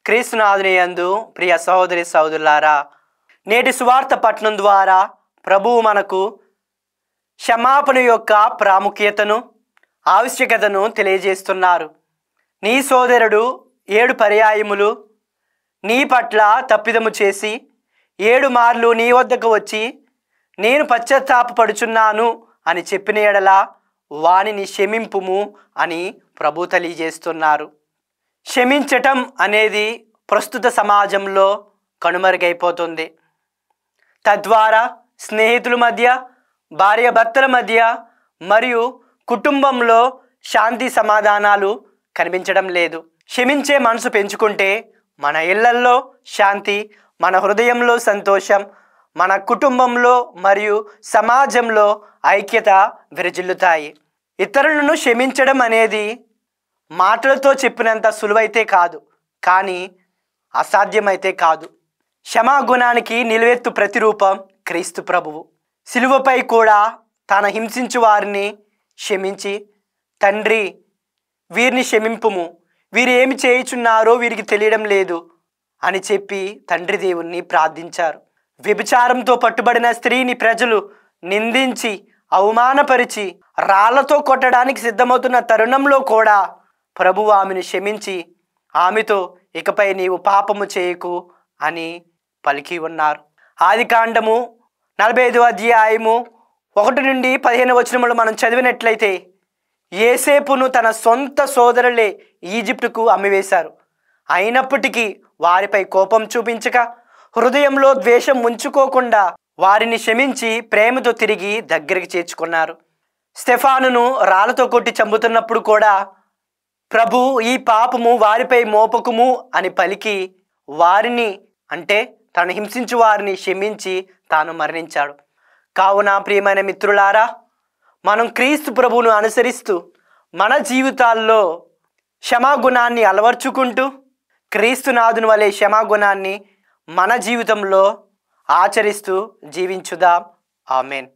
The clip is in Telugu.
క్రీస్తునాథుని యందు ప్రియ సహోదరి సహోదరులారా, నేటి సువార్త పఠనం ద్వారా ప్రభువు మనకు క్షమాపణ యొక్క ప్రాముఖ్యతను, ఆవశ్యకతను తెలియజేస్తున్నారు. నీ సోదరుడు 7 పర్యాయములు నీ పట్ల తప్పిదము చేసి 7 మార్లు నీ వద్దకు వచ్చి నేను పశ్చాత్తాపపడుచున్నాను అని చెప్పిన యెడల వానిని క్షమింపుము అని ప్రభు తెలియజేస్తున్నారు. క్షమించటం అనేది ప్రస్తుత సమాజంలో కనుమరుగైపోతుంది. తద్వారా స్నేహితుల మధ్య, భార్యాభర్తల మధ్య మరియు కుటుంబంలో శాంతి సమాధానాలు కనిపించడం లేదు. క్షమించే మనసు పెంచుకుంటే మన ఇళ్లల్లో శాంతి, మన హృదయంలో సంతోషం, మన కుటుంబంలో మరియు సమాజంలో ఐక్యత విరజిల్లుతాయి. ఇతరులను క్షమించడం అనేది మాటలతో చెప్పినంత సులువైతే కాదు, కానీ అసాధ్యమైతే కాదు. క్షమాగుణానికి నిలువెత్తు ప్రతిరూపం క్రీస్తు ప్రభువు. సిలువపై కూడా తన హింసించు వారిని క్షమించి, తండ్రి వీరిని క్షమింపుము, వీరు ఏమి చేయుచున్నారో వీరికి తెలియడం లేదు అని చెప్పి తండ్రి దేవుణ్ణి ప్రార్థించారు. వ్యభిచారంతో పట్టుబడిన స్త్రీని ప్రజలు నిందించి అవమానపరిచి రాళ్లతో కొట్టడానికి సిద్ధమవుతున్న తరుణంలో కూడా ప్రభువు ఆమెను క్షమించి ఆమెతో ఇకపై నీవు పాపము చేయకు అని పలికి ఉన్నారు. ఆదికాండము 45వ అధ్యాయము 1 నుండి 15 వచనములు మనం చదివినట్లయితే, యోసేపును తన సొంత సోదరులే ఈజిప్టుకు అమ్మివేశారు. అయినప్పటికీ వారిపై కోపం చూపించక, హృదయంలో ద్వేషం ఉంచుకోకుండా వారిని క్షమించి ప్రేమతో తిరిగి దగ్గరికి చేర్చుకున్నారు. స్టెఫానును రాళ్లతో కొట్టి చంపుతున్నప్పుడు కూడా ప్రభు ఈ పాపము వారిపై మోపకుము అని పలికి వారిని, అంటే తను హింసించు వారిని క్షమించి తాను మరణించాడు. కావున ప్రియమైన మిత్రులారా, మనం క్రీస్తు ప్రభువును అనుసరిస్తూ మన జీవితాల్లో క్షమాగుణాన్ని అలవర్చుకుంటూ క్రీస్తునాథుని వలె క్షమాగుణాన్ని మన జీవితంలో ఆచరిస్తూ జీవించుదాం. ఆమేన్.